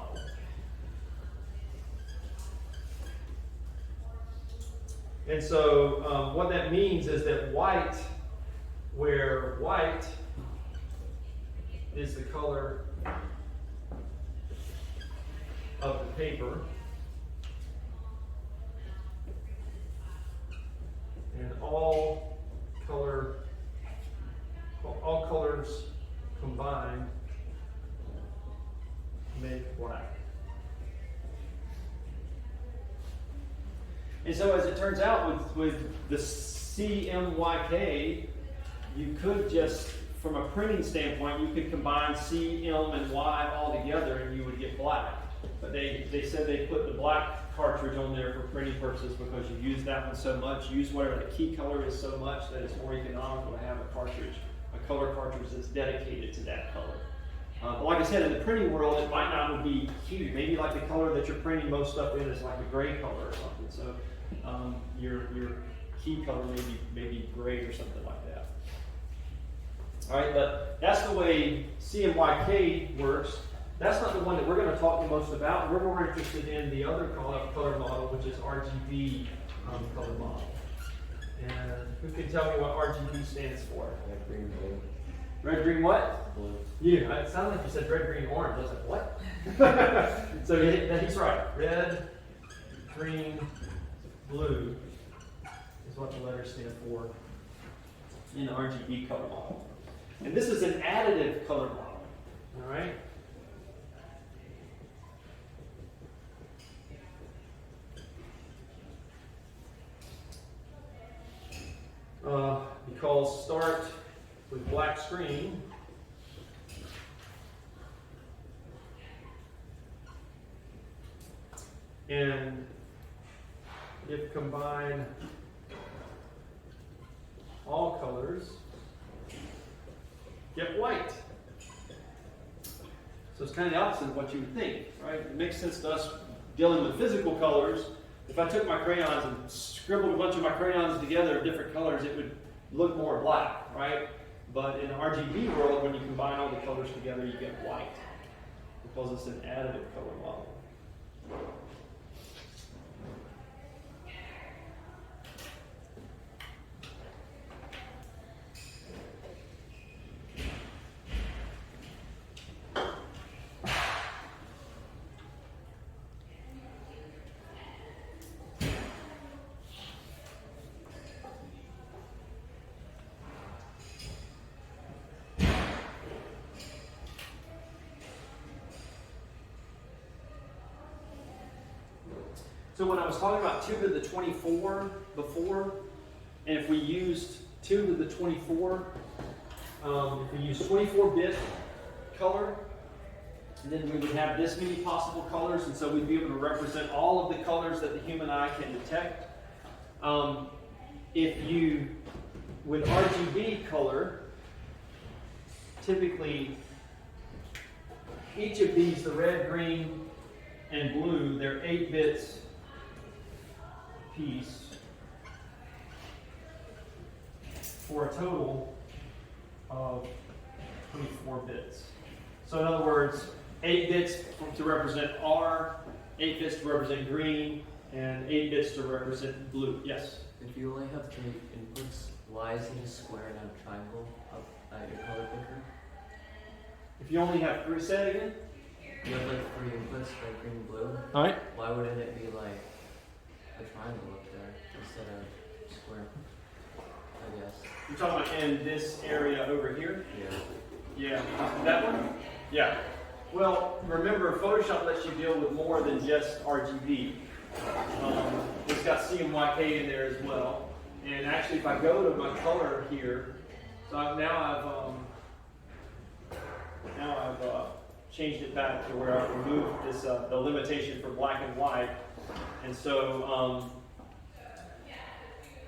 And so what that means is that white, where white is the color of the paper, and all colors combined make black. And so as it turns out with the CMYK, you could just, from a printing standpoint, you could combine C, M, and Y all together and you would get black. But they said they put the black cartridge on there for printing purposes because you use that one so much, use whatever the key color is so much that it's more economical to have a cartridge, a color cartridge that's dedicated to that color. But like I said, in the printing world, it might not be huge. Maybe like the color that you're printing most stuff in is like a gray color or something. So your key color may be gray or something like that. All right, but that's the way CMYK works. That's not the one that we're going to talk the most about. We're more interested in the other color model, which is RGB color model. And who can tell me what RGB stands for? Red, green, blue. Red, green, what? Blue. Yeah, it sounded like you said red, green, orange. I was like, what? So he's right. Red, green, blue is what the letters stand for in the RGB color model. And this is an additive color model. All right? Because start with black screen. And if combine all colors, get white. So it's kind of the opposite of what you would think, right? It makes sense to us dealing with physical colors. If I took my crayons and scribbled a bunch of my crayons together of different colors, it would look more black, right? But in the RGB world, when you combine all the colors together, you get white because it's an additive color model. So when I was talking about 2 to the 24 before, and if we used 2 to the 24, if we use 24-bit color, then we would have this many possible colors, and so we'd be able to represent all of the colors that the human eye can detect. With RGB color, typically each of these, the red, green, and blue, they're 8 bits piece for a total of 24 bits. So in other words, 8 bits to represent R, 8 bits to represent green, and 8 bits to represent blue. Yes? If you only have 3 inputs, why is it a square, not a triangle up at your color picker? If you only have 3, say it again? You have like 3 inputs, red, green, blue. All right. Why wouldn't it be like a triangle up there instead of square? I guess. You're talking about in this area over here? Yeah. Yeah. That one? Yeah. Well, remember, Photoshop lets you deal with more than just RGB. It's got CMYK in there as well. And actually, if I go to my color here, so now I've changed it back to where I've removed this the limitation for black and white. And so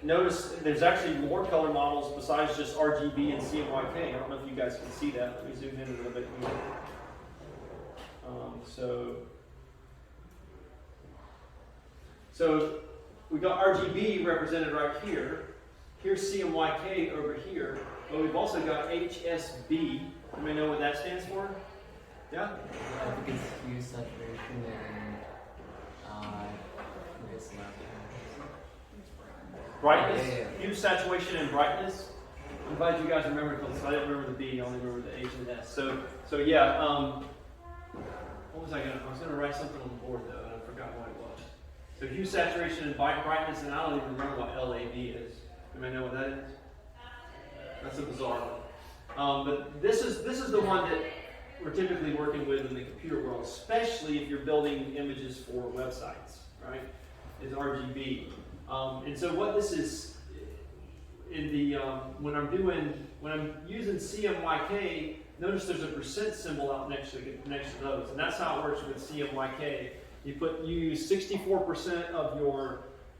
notice there's actually more color models besides just RGB and CMYK. I don't know if you guys can see that. Let me zoom in a little bit here. So we got RGB represented right here. Here's CMYK over here. But we've also got HSB. Anybody know what that stands for? Yeah? I think it's hue, saturation, and I guess the last one. Brightness, Yeah. hue, saturation, and brightness. I'm glad you guys remember because I didn't remember the B, I only remember the H and the S. So yeah, what was I gonna write something on the board though, and I forgot what it was. So hue, saturation, and brightness, and I don't even remember what LAB is. Anybody know what that is? That's a bizarre one. But this is the one that we're typically working with in the computer world, especially if you're building images for websites, right? Is RGB. And so what this is, when I'm using CMYK, notice there's a percent symbol out next to those, and that's how it works with CMYK. You use 64%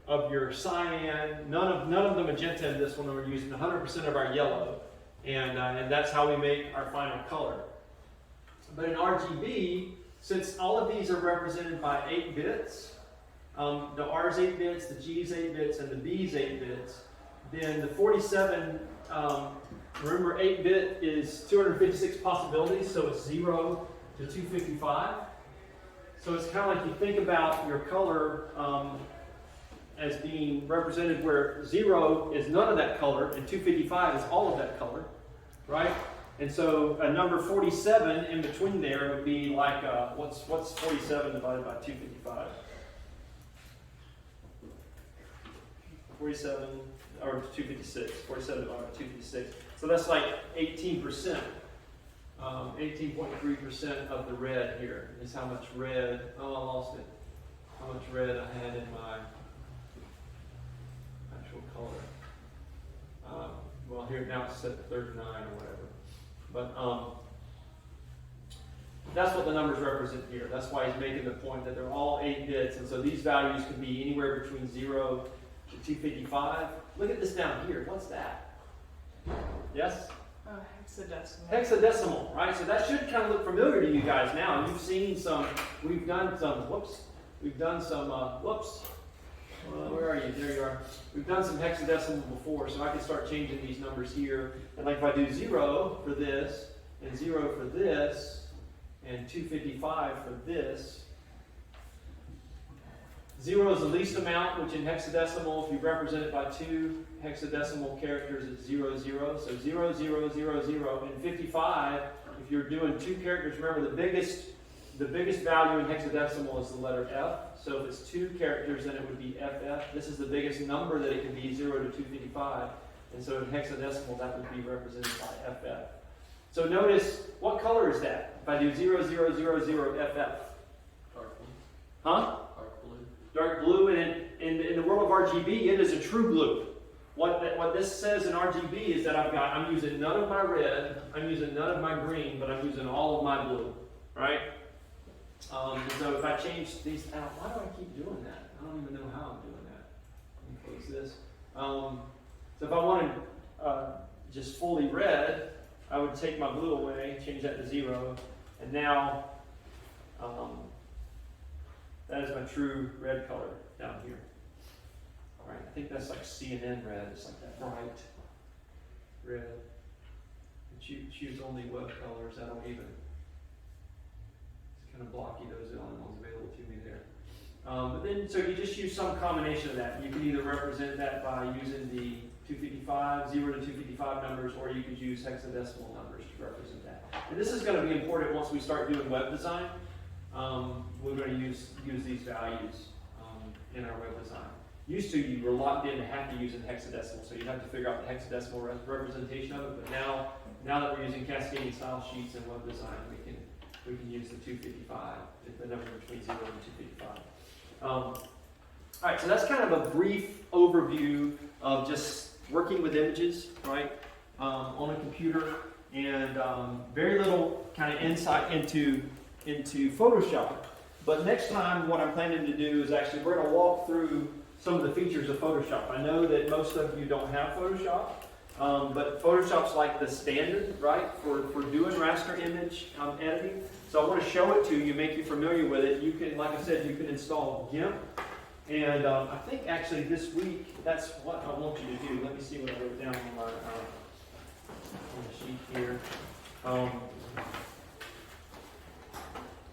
of your cyan, none of the magenta in this one. We're using 100% of our yellow, and that's how we make our final color. But in RGB, since all of these are represented by 8 bits, the R's 8 bits, the G's 8 bits, and the B's 8 bits, then the 47, remember 8-bit is 256 possibilities, so it's 0 to 255. So it's kind of like you think about your color as being represented where 0 is none of that color and 255 is all of that color, right? And so a number 47 in between there would be like, what's 47 divided by 255? 47, or 256, 47 divided by 256. So that's like 18%, 18.3% of the red here is how much red, oh I lost it, how much red I had in my actual color. Well here now it's set to 39 or whatever. But that's what the numbers represent here. That's why he's making the point that they're all 8 bits, and so these values can be anywhere between 0 to 255. Look at this down here. What's that? Yes? Hexadecimal. Hexadecimal, right? So that should kind of look familiar to you guys now. You've seen some, we've done some, where are you? There you are. We've done some hexadecimal before, so I can start changing these numbers here. And like if I do 0 for this, and 0 for this, and 255 for this, 0 is the least amount, which in hexadecimal, if you represent it by 2 hexadecimal characters, it's 00. So 0, 0, 0, 0. And 55, if you're doing 2 characters, remember the biggest value in hexadecimal is the letter F. So if it's 2 characters, then it would be FF. This is the biggest number that it can be, 0 to 255. And so in hexadecimal, that would be represented by FF. So notice, what color is that? If I do 0, 0, 0, 0, FF. Dark blue. Huh? Dark blue. Dark blue, and in the world of RGB, it is a true blue. What this says in RGB is that I'm using none of my red, I'm using none of my green, but I'm using all of my blue, right? And so if I change these out, why do I keep doing that? I don't even know how I'm doing that. Let me close this. So if I wanted just fully red, I would take my blue away, change that to 0, and now that is my true red color down here. All right, I think that's like CNN red. It's like that bright red. Choose only web colors. I don't even. It's kind of blocky. Those are the only ones available to me there. But then, so you just use some combination of that. You can either represent that by using the 255, 0 to 255 numbers, or you could use hexadecimal numbers to represent that. And this is going to be important once we start doing web design. We're going to use these values in our web design. Used to, you were locked in to have to use in hexadecimal, so you have to figure out the hexadecimal representation of it. But now that we're using cascading style sheets in web design, we can use the 255, the number between 0 and 255. All right, so that's kind of a brief overview of just working with images, right, on a computer, and very little kind of insight into Photoshop. But next time, what I'm planning to do is actually we're going to walk through some of the features of Photoshop. I know that most of you don't have Photoshop, but Photoshop's like the standard, right, for doing raster image editing. So I want to show it to you, make you familiar with it. You can, like I said, you can install GIMP. And I think actually this week, that's what I want you to do. Let me see what I wrote down on the sheet here.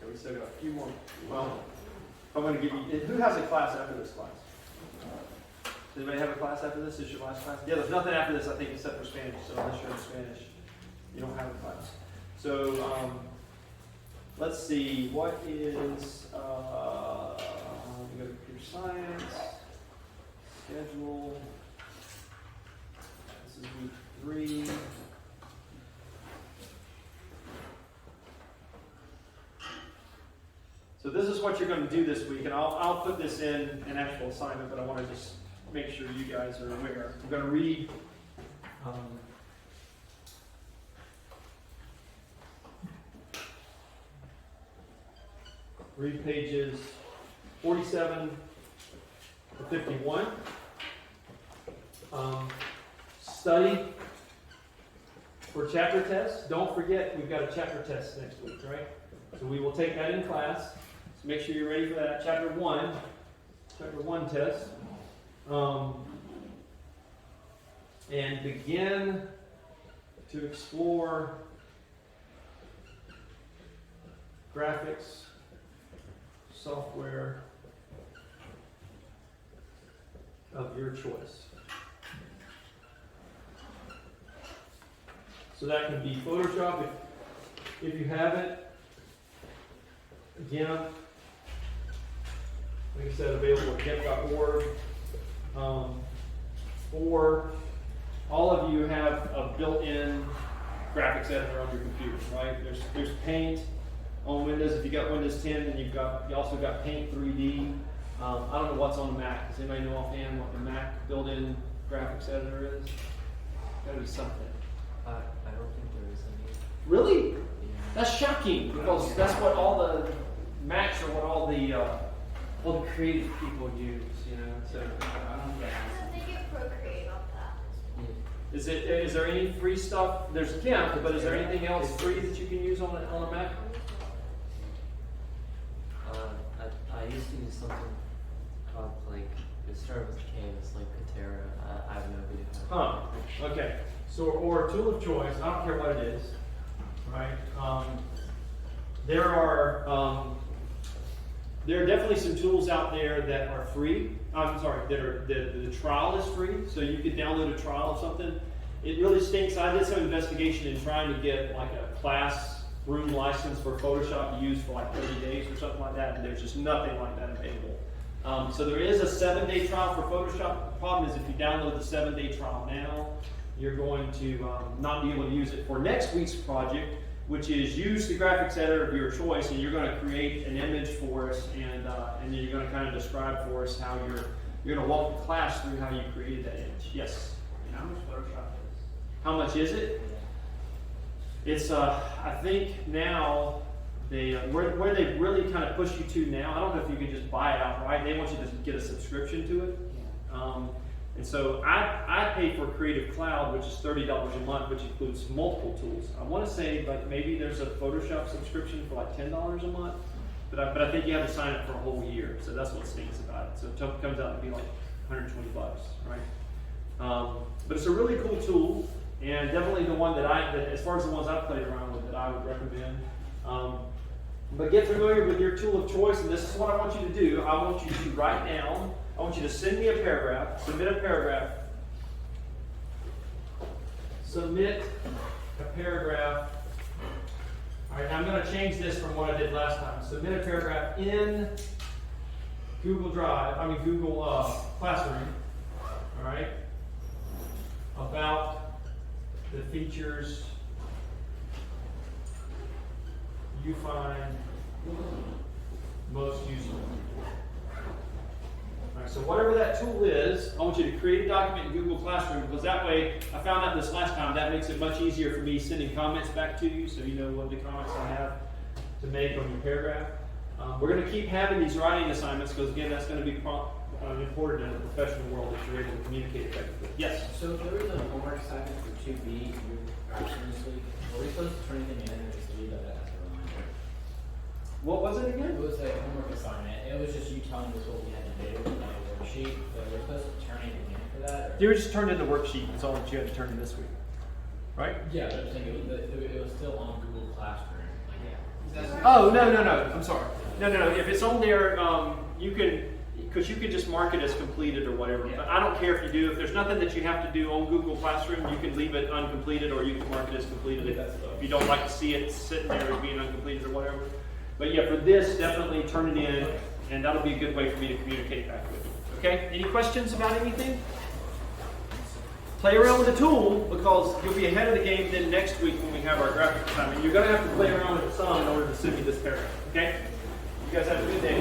We still got a few more. Well, I'm going to give you, who has a class after this class? Does anybody have a class after this? Is this your last class? Yeah, there's nothing after this, I think, except for Spanish. So unless you're in Spanish, you don't have a class. So let's see, what is, we go to computer science, schedule, this is week 3. So this is what you're going to do this week, and I'll put this in an actual assignment, but I want to just make sure you guys are aware. I'm going to read Read pages 47 to 51. Study for chapter tests. Don't forget, we've got a chapter test next week, right? So we will take that in class. So make sure you're ready for that. Chapter 1 test. And begin to explore graphics, software of your choice. So that can be Photoshop if you have it. Again, like I said, available at GIMP.org. Or all of you have a built-in graphics editor on your computer, right? There's Paint on Windows. If you got Windows 10, then you also got Paint 3D. I don't know what's on the Mac. Does anybody know offhand what the Mac built-in graphics editor is? Gotta be something. I don't think there is any. Really? Yeah. That's shocking because that's what all the Macs or what all the creative people use, you know. So So they get Procreate on that. Yeah. is there any free stuff? There's GIMP, but is there anything else free that you can use on a Mac? I used to use something called like it started with K. It's like Katera. I have no idea. Huh. Okay. So, or a tool of choice. I don't care what it is, right? There are definitely some tools out there that are free. I'm sorry, the trial is free, so you could download a trial of something. It really stinks. I did some investigation in trying to get like a classroom license for Photoshop to use for like 30 days or something like that, and there's just nothing like that available. So there is a 7-day trial for Photoshop. The problem is if you download the 7-day trial now, you're going to not be able to use it for next week's project, which is use the graphics editor of your choice, and you're going to create an image for us, and then you're going to kind of describe for us how you're going to walk the class through how you created that image. Yes? And how much Photoshop is? How much is it? It's I think now where they really kind of push you to now. I don't know if you can just buy it outright. They want you to get a subscription to it. And so I pay for Creative Cloud, which is $30 a month, which includes multiple tools. I want to say like maybe there's a Photoshop subscription for like $10 a month, but I think you have to sign up for a whole year. So that's what stinks about it. So it comes out to be like $120, right? But it's a really cool tool, and definitely the one that as far as the ones I've played around with, that I would recommend. But get familiar with your tool of choice, and this is what I want you to do. I want you to write down. I want you to send me a paragraph, submit a paragraph. Submit a paragraph. All right, now I'm going to change this from what I did last time. Submit a paragraph in Google Classroom, all right, about the features you find most useful. All right, so whatever that tool is, I want you to create a document in Google Classroom, because that way, I found out this last time, that makes it much easier for me sending comments back to you, so you know what the comments I have to make on your paragraph. We're going to keep having these writing assignments, because again, that's going to be important in the professional world if you're able to communicate effectively. Yes? So if there was a homework assignment for 2B you action this week, were we supposed to turn anything in or just leave that as a reminder? What was it again? It was a homework assignment. It was just you telling us what we had to do with like a worksheet, but we're supposed to turn anything in for that? Or? You were just turned in the worksheet. That's all that you had to turn in this week. Right? Yeah, but I'm saying it was still on Google Classroom. Like, yeah. Oh, no. I'm sorry. No. If it's on there, you can, because you can just mark it as completed or whatever. Yeah. But I don't care if you do. If there's nothing that you have to do on Google Classroom, you can leave it uncompleted, or you can mark it as completed if you don't like to see it sitting there as being uncompleted or whatever. But yeah, for this, definitely turn it in, and that'll be a good way for me to communicate back with you. Okay? Any questions about anything? Play around with the tool, because you'll be ahead of the game then next week when we have our graphic assignment. You're going to have to play around with it some in order to send me this paragraph. Okay? You guys have a good day.